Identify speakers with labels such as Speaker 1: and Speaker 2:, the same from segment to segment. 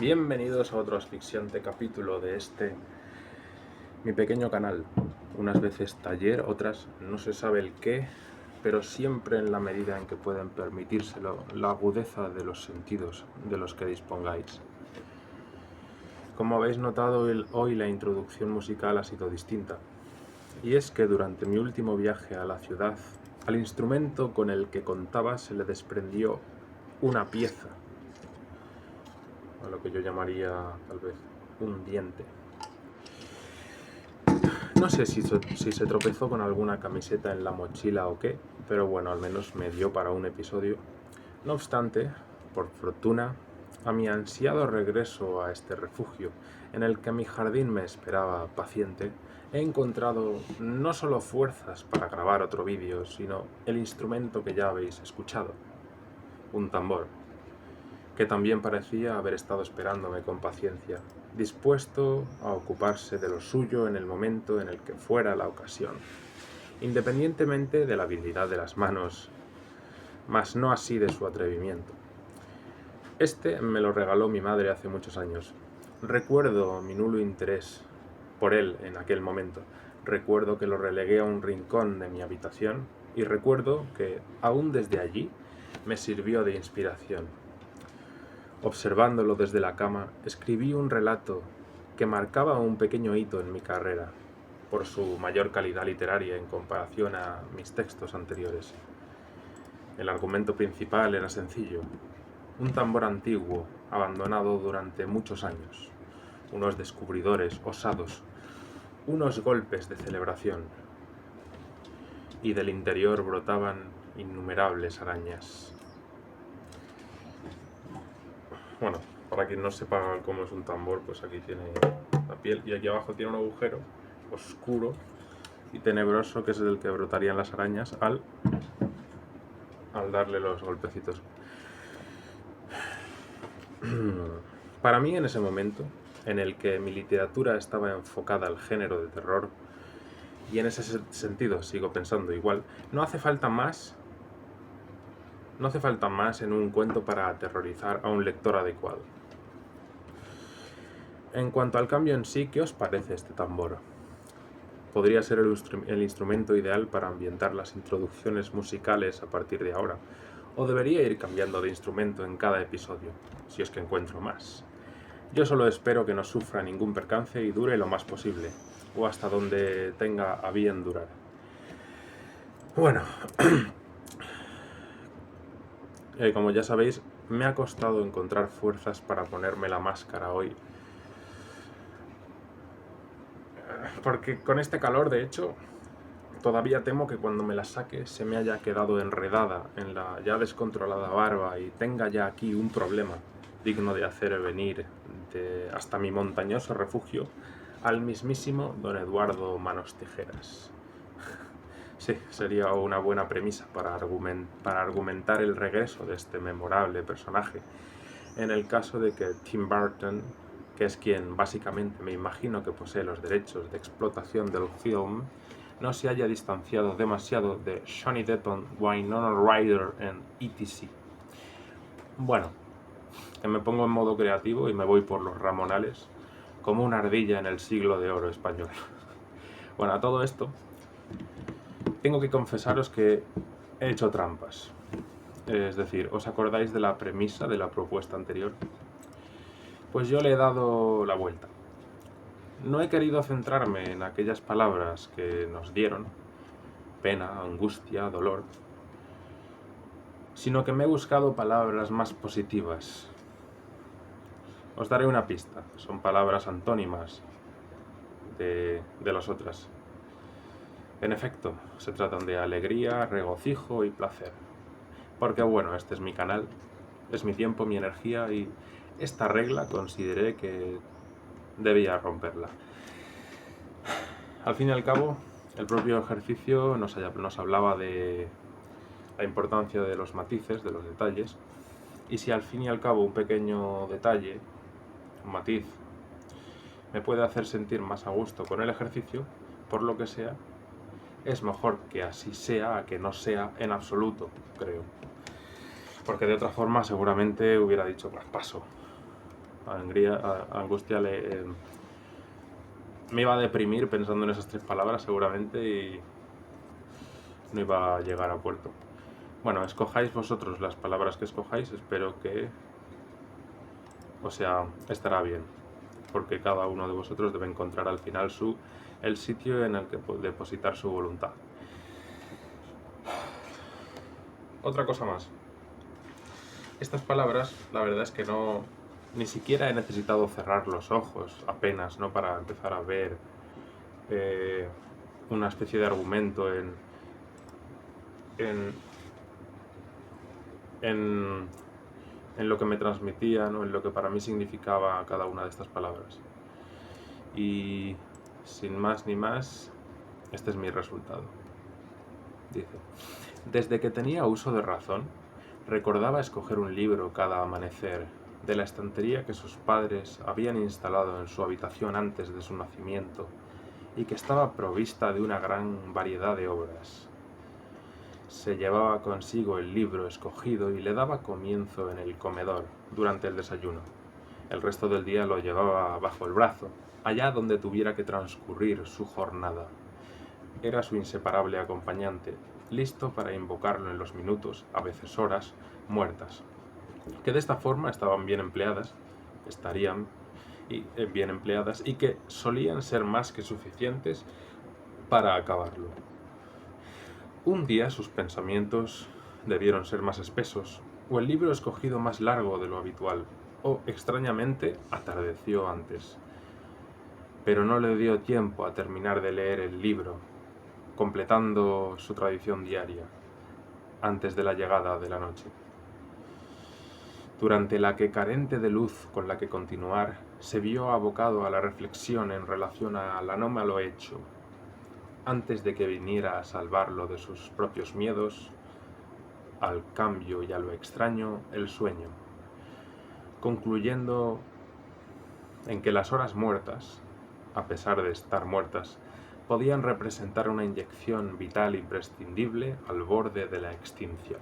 Speaker 1: Bienvenidos a otro asfixiante capítulo de mi pequeño canal. Unas veces taller, otras no se sabe el qué, pero siempre en la medida en que pueden permitírselo la agudeza de los sentidos de los que dispongáis. Como habéis notado, hoy la introducción musical ha sido distinta. Y es que durante mi último viaje a la ciudad, al instrumento con el que contaba se le desprendió una pieza, a lo que yo llamaría tal vez un diente. No sé si se tropezó con alguna camiseta en la mochila o qué, pero bueno, al menos me dio para un episodio. No obstante, por fortuna, a mi ansiado regreso a este refugio, en el que mi jardín me esperaba paciente, he encontrado no solo fuerzas para grabar otro vídeo, sino el instrumento que ya habéis escuchado, un tambor, que también parecía haber estado esperándome con paciencia, dispuesto a ocuparse de lo suyo en el momento en el que fuera la ocasión, independientemente de la habilidad de las manos, mas no así de su atrevimiento. Este me lo regaló mi madre hace muchos años. Recuerdo mi nulo interés por él en aquel momento. Recuerdo que lo relegué a un rincón de mi habitación y recuerdo que, aún desde allí, me sirvió de inspiración. Observándolo desde la cama, escribí un relato que marcaba un pequeño hito en mi carrera, por su mayor calidad literaria en comparación a mis textos anteriores. El argumento principal era sencillo: un tambor antiguo, abandonado durante muchos años, unos descubridores osados, unos golpes de celebración, y del interior brotaban innumerables arañas. Bueno, para quien no sepa cómo es un tambor, pues aquí tiene la piel y aquí abajo tiene un agujero oscuro y tenebroso que es el que brotarían las arañas al darle los golpecitos. Para mí, en ese momento, en el que mi literatura estaba enfocada al género de terror, y en ese sentido sigo pensando igual, no hace falta más en un cuento para aterrorizar a un lector adecuado. En cuanto al cambio en sí, ¿qué os parece este tambor? Podría ser el instrumento ideal para ambientar las introducciones musicales a partir de ahora, o debería ir cambiando de instrumento en cada episodio, si es que encuentro más. Yo solo espero que no sufra ningún percance y dure lo más posible, o hasta donde tenga a bien durar. Bueno, como ya sabéis, me ha costado encontrar fuerzas para ponerme la máscara hoy, porque con este calor, de hecho, todavía temo que cuando me la saque se me haya quedado enredada en la ya descontrolada barba y tenga ya aquí un problema digno de hacer venir hasta mi montañoso refugio al mismísimo don Eduardo Manos Tijeras. Sí, sería una buena premisa para argumentar el regreso de este memorable personaje, en el caso de que Tim Burton, que es quien básicamente me imagino que posee los derechos de explotación del film, no se haya distanciado demasiado de Johnny Depp, Winona Ryder en ETC. Bueno, que me pongo en modo creativo y me voy por los ramonales como una ardilla en el siglo de oro español. Bueno, a todo esto tengo que confesaros que he hecho trampas. Es decir, ¿os acordáis de la premisa de la propuesta anterior? Pues yo le he dado la vuelta. No he querido centrarme en aquellas palabras que nos dieron, pena, angustia, dolor, sino que me he buscado palabras más positivas. Os daré una pista, son palabras antónimas de las otras. En efecto, se tratan de alegría, regocijo y placer. Porque bueno, este es mi canal, es mi tiempo, mi energía y esta regla consideré que debía romperla. Al fin y al cabo, el propio ejercicio nos hablaba de la importancia de los matices, de los detalles, y si al fin y al cabo un pequeño detalle, un matiz, me puede hacer sentir más a gusto con el ejercicio, por lo que sea, es mejor que así sea a que no sea en absoluto, creo. Porque de otra forma seguramente hubiera dicho, pues paso. angustia me iba a deprimir pensando en esas 3 palabras seguramente y no iba a llegar a puerto. Bueno, escojáis vosotros las palabras que escojáis, espero que, o sea, estará bien, porque cada uno de vosotros debe encontrar al final el sitio en el que depositar su voluntad. Otra cosa más. Estas palabras, la verdad es que ni siquiera he necesitado cerrar los ojos apenas, ¿no? Para empezar a ver una especie de argumento en lo que me transmitían o en lo que para mí significaba cada una de estas palabras. Y sin más ni más, este es mi resultado. Dice: desde que tenía uso de razón, recordaba escoger un libro cada amanecer de la estantería que sus padres habían instalado en su habitación antes de su nacimiento y que estaba provista de una gran variedad de obras. Se llevaba consigo el libro escogido y le daba comienzo en el comedor durante el desayuno. El resto del día lo llevaba bajo el brazo, allá donde tuviera que transcurrir su jornada. Era su inseparable acompañante, listo para invocarlo en los minutos, a veces horas, muertas, que de esta forma estarían bien empleadas y que solían ser más que suficientes para acabarlo. Un día sus pensamientos debieron ser más espesos, o el libro escogido más largo de lo habitual, o, extrañamente, atardeció antes. Pero no le dio tiempo a terminar de leer el libro, completando su tradición diaria, antes de la llegada de la noche, durante la que, carente de luz con la que continuar, se vio abocado a la reflexión en relación al anómalo hecho, antes de que viniera a salvarlo de sus propios miedos, al cambio y a lo extraño, el sueño, concluyendo en que las horas muertas, a pesar de estar muertas, podían representar una inyección vital imprescindible al borde de la extinción.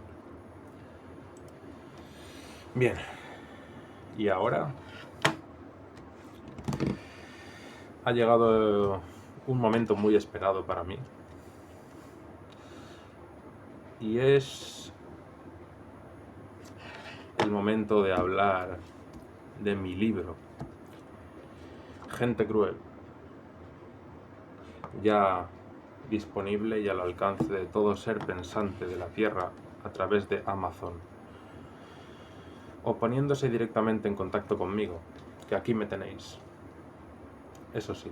Speaker 1: Bien, y ahora ha llegado un momento muy esperado para mí, y es el momento de hablar de mi libro, Gente Cruel, ya disponible y al alcance de todo ser pensante de la Tierra a través de Amazon, o poniéndose directamente en contacto conmigo, que aquí me tenéis. Eso sí,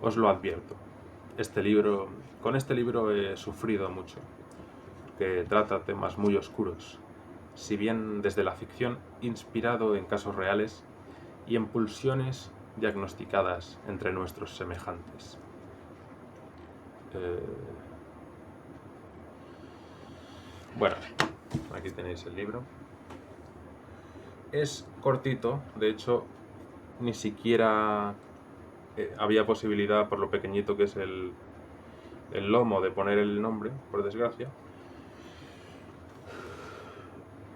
Speaker 1: os lo advierto, con este libro he sufrido mucho, que trata temas muy oscuros, si bien desde la ficción inspirado en casos reales y en pulsiones diagnosticadas entre nuestros semejantes. Bueno, aquí tenéis el libro. Es cortito, de hecho, ni siquiera había posibilidad, por lo pequeñito que es el lomo, de poner el nombre, por desgracia.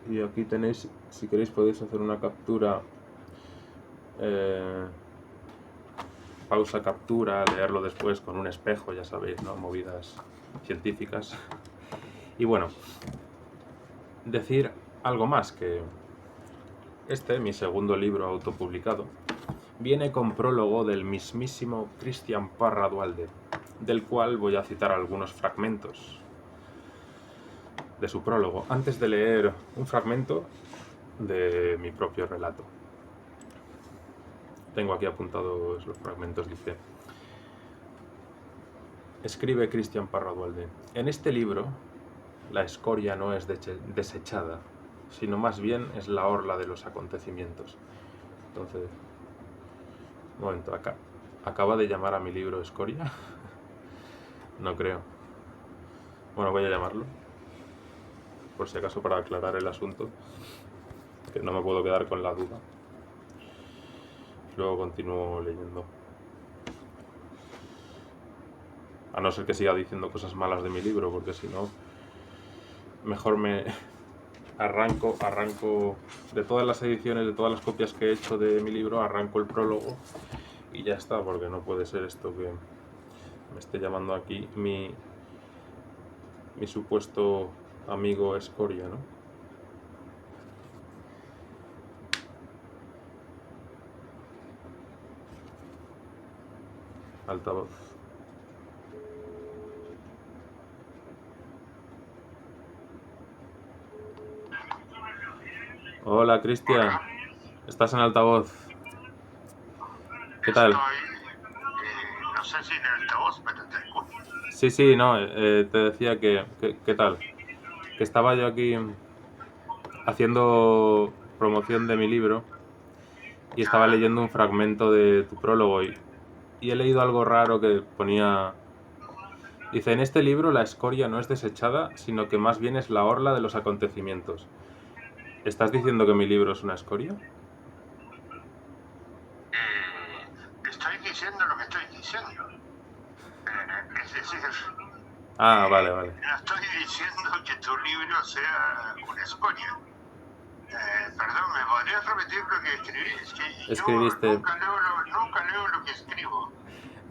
Speaker 1: Y aquí tenéis, si queréis podéis hacer una captura, pausa captura, leerlo después con un espejo, ya sabéis, ¿no? Movidas científicas. Y bueno, decir algo más, que mi segundo libro autopublicado, viene con prólogo del mismísimo Cristian Parra Duhalde, del cual voy a citar algunos fragmentos de su prólogo, antes de leer un fragmento de mi propio relato. Tengo aquí apuntados los fragmentos. Dice: escribe Cristian Parra Duhalde: en este libro la escoria no es desechada, sino más bien es la orla de los acontecimientos. Entonces, un momento, ¿acaba de llamar a mi libro escoria? No creo. Bueno, voy a llamarlo, por si acaso, para aclarar el asunto, que no me puedo quedar con la duda. Luego continúo leyendo. A no ser que siga diciendo cosas malas de mi libro, porque si no, mejor me arranco de todas las ediciones, de todas las copias que he hecho de mi libro, arranco el prólogo y ya está, porque no puede ser esto que me esté llamando aquí mi supuesto amigo Escoria, ¿no? Altavoz. Hola, Cristian. Estás en altavoz. ¿Qué tal?
Speaker 2: No sé si en altavoz, pero te escucho.
Speaker 1: Sí, no, te decía que ¿qué tal? Que estaba yo aquí haciendo promoción de mi libro y estaba leyendo un fragmento de tu prólogo y he leído algo raro que ponía... Dice, en este libro la escoria no es desechada, sino que más bien es la orla de los acontecimientos. ¿Estás diciendo que mi libro es una escoria?
Speaker 2: Estoy diciendo lo que estoy diciendo. Es decir,
Speaker 1: Vale.
Speaker 2: no estoy diciendo que tu libro sea una escoria. Perdón, ¿me podrías repetir lo que escribí? Es que
Speaker 1: Escribiste...
Speaker 2: yo nunca leo lo que escribo.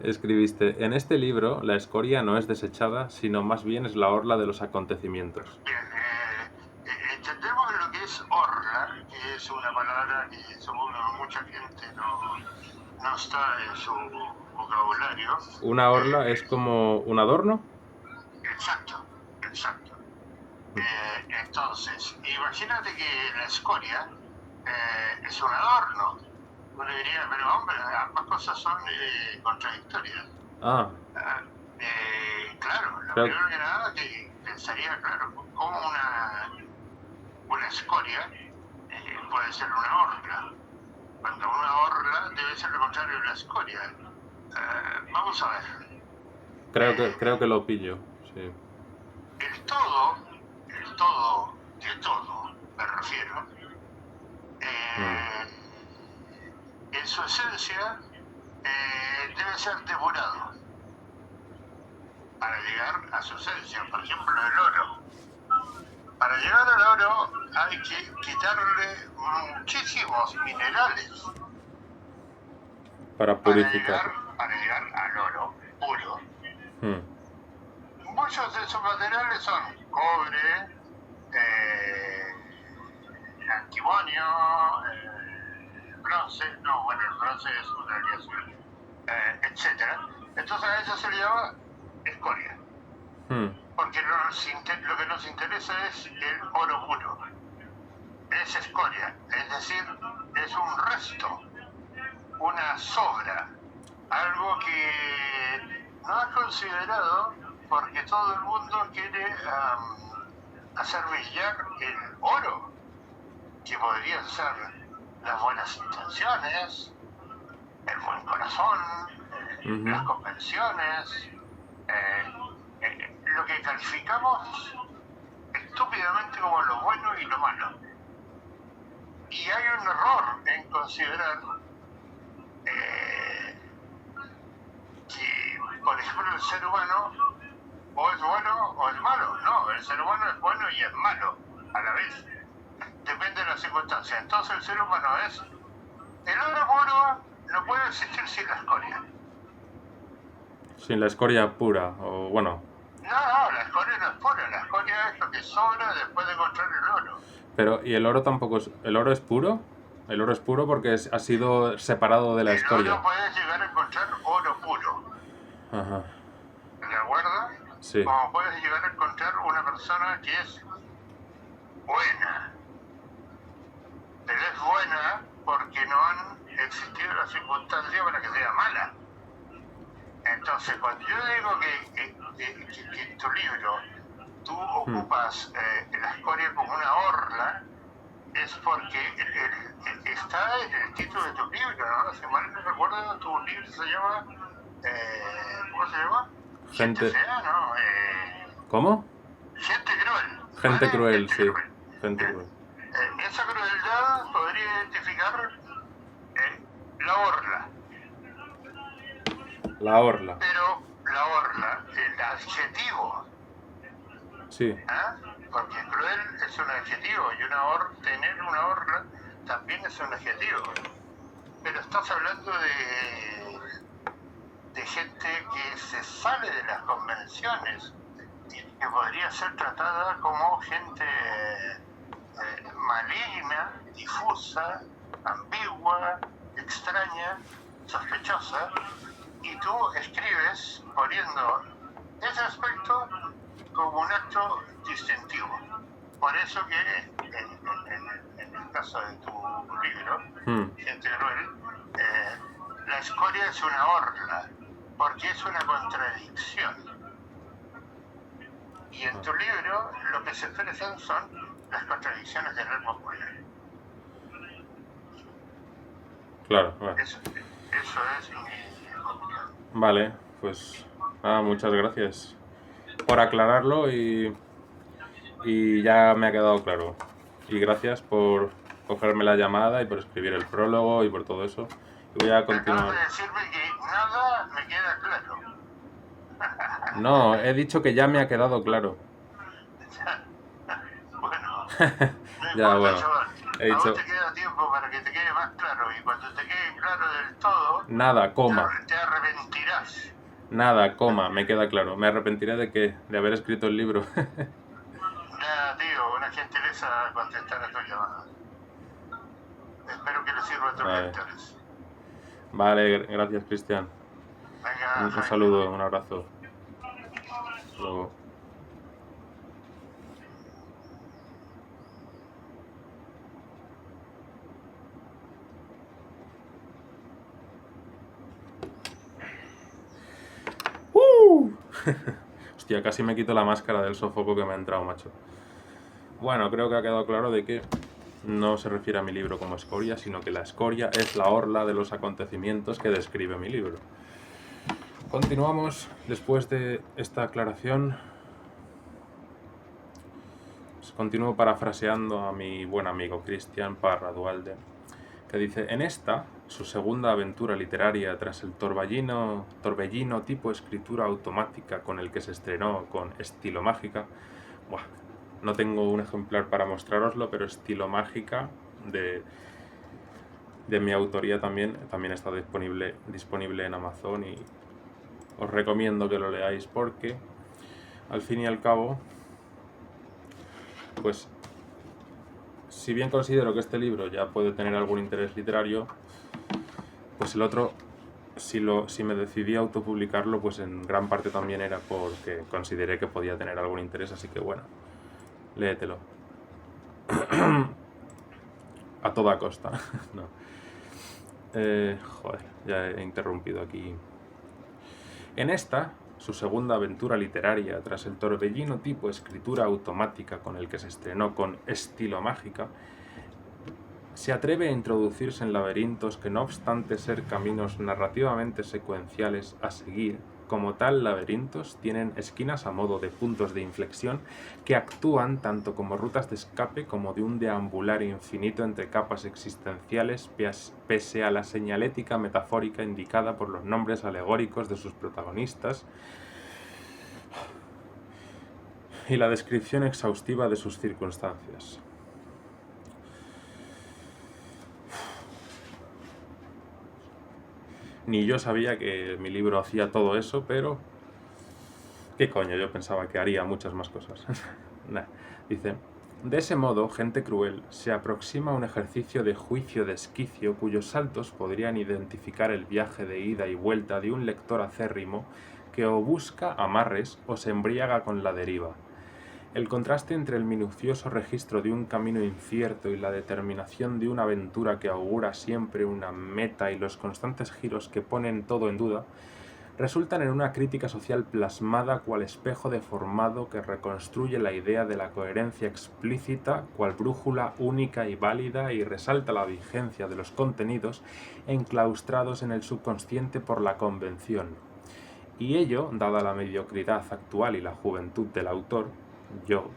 Speaker 1: Escribiste, en este libro la escoria no es desechada, sino más bien es la orla de los acontecimientos.
Speaker 2: Bien, entendemos lo que es orla, que es una palabra que supongo mucha gente no está en su vocabulario.
Speaker 1: ¿Una orla es como un adorno?
Speaker 2: Exacto. Entonces, imagínate que la escoria es un adorno. Uno diría, pero hombre, ambas cosas son contradictorias. Claro, lo primero que nada que pensaría, claro, como una escoria puede ser una orla. Cuando una orla debe ser lo contrario de una escoria. Vamos a ver.
Speaker 1: Creo que lo pillo, sí.
Speaker 2: El todo de todo, me refiero, en su esencia debe ser depurado para llegar a su esencia. Por ejemplo, el oro. Para llegar al oro hay que quitarle muchísimos minerales
Speaker 1: Para purificar.
Speaker 2: Para llegar al oro puro. Muchos de esos materiales son cobre, antimonio, bronce, el bronce es una aleación, etc. Entonces a eso se le llama escoria. Porque lo que nos interesa es el oro puro. Es escoria, es decir, es un resto, una sobra, algo que no es considerado porque todo el mundo quiere hacer brillar el oro, que podrían ser las buenas intenciones, el buen corazón, las convenciones, lo que calificamos estúpidamente como lo bueno y lo malo. Y hay un error en considerar que, por ejemplo, el ser humano o es bueno o es malo. No, el ser humano es bueno y es malo a la vez. Depende de las circunstancias. Entonces el ser humano es... El oro puro no puede existir sin la escoria.
Speaker 1: Sin la escoria pura, o bueno...
Speaker 2: No, la escoria no es pura. La escoria es lo que sobra después de encontrar el oro.
Speaker 1: Pero, ¿y el oro tampoco es... ¿El oro es puro? El oro es puro porque ha sido separado de la escoria.
Speaker 2: El oro puedes llegar a encontrar oro puro.
Speaker 1: Ajá.
Speaker 2: ¿De acuerdo?
Speaker 1: Sí.
Speaker 2: Como puedes llegar a encontrar una persona que es buena. Pero es buena porque no han existido las circunstancias para que sea mala. Entonces, cuando yo digo que en tu libro tú ocupas la escoria como una orla, es porque está en el título de tu libro, ¿no? Si mal no recuerdo, tu libro se llama... ¿cómo se llama? Gente fea, ¿no?
Speaker 1: ¿Cómo?
Speaker 2: Gente cruel.
Speaker 1: Gente cruel, sí.
Speaker 2: Cruel.
Speaker 1: Gente cruel.
Speaker 2: Esa crueldad podría identificar la orla.
Speaker 1: La orla.
Speaker 2: Pero la orla, el adjetivo,
Speaker 1: sí.
Speaker 2: porque cruel es un adjetivo y tener una orla también es un adjetivo. Pero estás hablando de gente que se sale de las convenciones y que podría ser tratada como gente maligna, difusa, ambigua, extraña, sospechosa, y tú escribes poniendo ese aspecto como un acto distintivo. Por eso que en el caso de tu libro, Gente Cruel, la escoria es una orla, porque es una contradicción. Y en tu libro lo que se expresan son las contradicciones del alma humana.
Speaker 1: Claro, bueno.
Speaker 2: Eso es mi opinión.
Speaker 1: Vale, pues nada, muchas gracias por aclararlo y ya me ha quedado claro. Y gracias por cogerme la llamada y por escribir el prólogo y por todo eso. Y voy a continuar.
Speaker 2: Acabas de decirme que nada me queda claro.
Speaker 1: No, he dicho que ya me ha quedado claro.
Speaker 2: Bueno, no
Speaker 1: ya,
Speaker 2: importa,
Speaker 1: bueno.
Speaker 2: chaval.
Speaker 1: He dicho...
Speaker 2: Aún te queda tiempo para que te quede más claro, y cuando te quede claro del todo,
Speaker 1: nada, coma.
Speaker 2: Te arrepentirás.
Speaker 1: Nada, coma, me queda claro. ¿Me arrepentiré de qué? De haber escrito el libro.
Speaker 2: Nada, tío, una gentileza contestar a tu llamada. Espero que le sirva a tus lectores.
Speaker 1: Vale, gracias, Cristian.
Speaker 2: Venga,
Speaker 1: un saludo, un abrazo. Hasta luego. Hostia, casi me quito la máscara del sofoco que me ha entrado, macho. Bueno, creo que ha quedado claro de que no se refiere a mi libro como escoria, sino que la escoria es la orla de los acontecimientos que describe mi libro. Continuamos después de esta aclaración. Continúo parafraseando a mi buen amigo Cristian Parra Dualde, que dice: en esta, su segunda aventura literaria tras el torbellino tipo escritura automática con el que se estrenó con Estilo Mágica, no tengo un ejemplar para mostraroslo, pero Estilo Mágica de mi autoría también está disponible en Amazon, y os recomiendo que lo leáis porque al fin y al cabo, pues si bien considero que este libro ya puede tener algún interés literario, pues el otro, si me decidí a autopublicarlo, pues en gran parte también era porque consideré que podía tener algún interés, así que bueno, léetelo. A toda costa. No. Joder, ya he interrumpido aquí. En esta, su segunda aventura literaria tras el torbellino tipo escritura automática con el que se estrenó con Estilo Mágica, se atreve a introducirse en laberintos que, no obstante ser caminos narrativamente secuenciales a seguir, como tal laberintos tienen esquinas a modo de puntos de inflexión que actúan tanto como rutas de escape como de un deambular infinito entre capas existenciales, pese a la señalética metafórica indicada por los nombres alegóricos de sus protagonistas y la descripción exhaustiva de sus circunstancias. Ni yo sabía que mi libro hacía todo eso, pero... ¿qué coño? Yo pensaba que haría muchas más cosas. Nah. Dice: de ese modo, Gente Cruel se aproxima a un ejercicio de juicio de esquicio cuyos saltos podrían identificar el viaje de ida y vuelta de un lector acérrimo que o busca amarres o se embriaga con la deriva. El contraste entre el minucioso registro de un camino incierto y la determinación de una aventura que augura siempre una meta y los constantes giros que ponen todo en duda, resultan en una crítica social plasmada cual espejo deformado que reconstruye la idea de la coherencia explícita cual brújula única y válida y resalta la vigencia de los contenidos enclaustrados en el subconsciente por la convención. Y ello, dada la mediocridad actual y la juventud del autor, yo,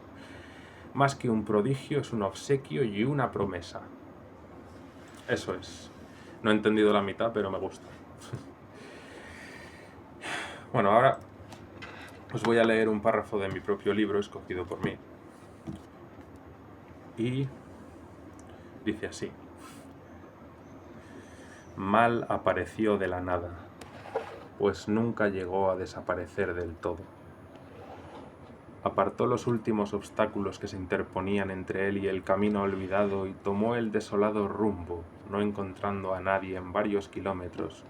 Speaker 1: más que un prodigio, es un obsequio y una promesa. Eso es. No he entendido la mitad, pero me gusta. Bueno, ahora os voy a leer un párrafo de mi propio libro, escogido por mí, y dice así: mal apareció de la nada, pues nunca llegó a desaparecer del todo. Apartó los últimos obstáculos que se interponían entre él y el camino olvidado y tomó el desolado rumbo, no encontrando a nadie en varios kilómetros,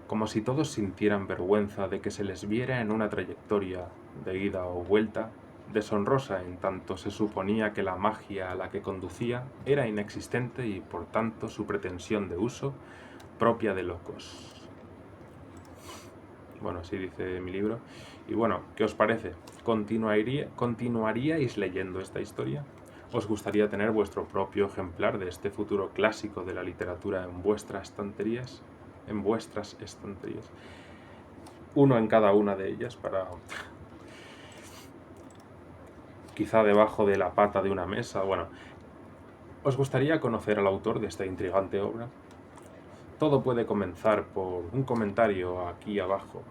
Speaker 1: como si todos sintieran vergüenza de que se les viera en una trayectoria de ida o vuelta deshonrosa, en tanto se suponía que la magia a la que conducía era inexistente y por tanto su pretensión de uso propia de locos. Bueno, así dice mi libro. Y bueno, ¿qué os parece? ¿Continuaríais leyendo esta historia? ¿Os gustaría tener vuestro propio ejemplar de este futuro clásico de la literatura en vuestras estanterías? En vuestras estanterías. Uno en cada una de ellas para... quizá debajo de la pata de una mesa. Bueno, ¿os gustaría conocer al autor de esta intrigante obra? Todo puede comenzar por un comentario aquí abajo.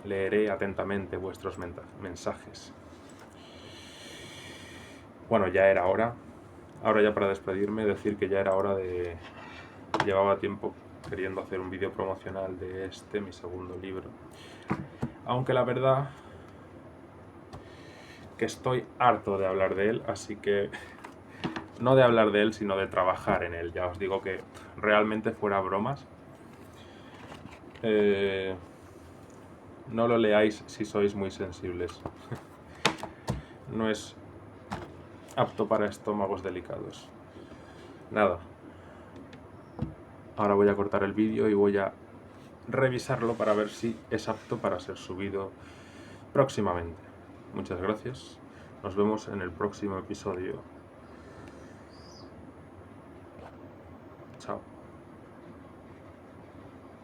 Speaker 1: Leeré atentamente vuestros mensajes. Bueno, ya era hora. Ahora ya para despedirme, decir que ya era hora de... Llevaba tiempo queriendo hacer un vídeo promocional de mi segundo libro. Aunque la verdad que estoy harto de hablar de él, así que... No de hablar de él, sino de trabajar en él. Ya os digo que realmente fuera bromas. No lo leáis si sois muy sensibles. No es apto para estómagos delicados. Nada. Ahora voy a cortar el vídeo y voy a revisarlo para ver si es apto para ser subido próximamente. Muchas gracias. Nos vemos en el próximo episodio. Chao.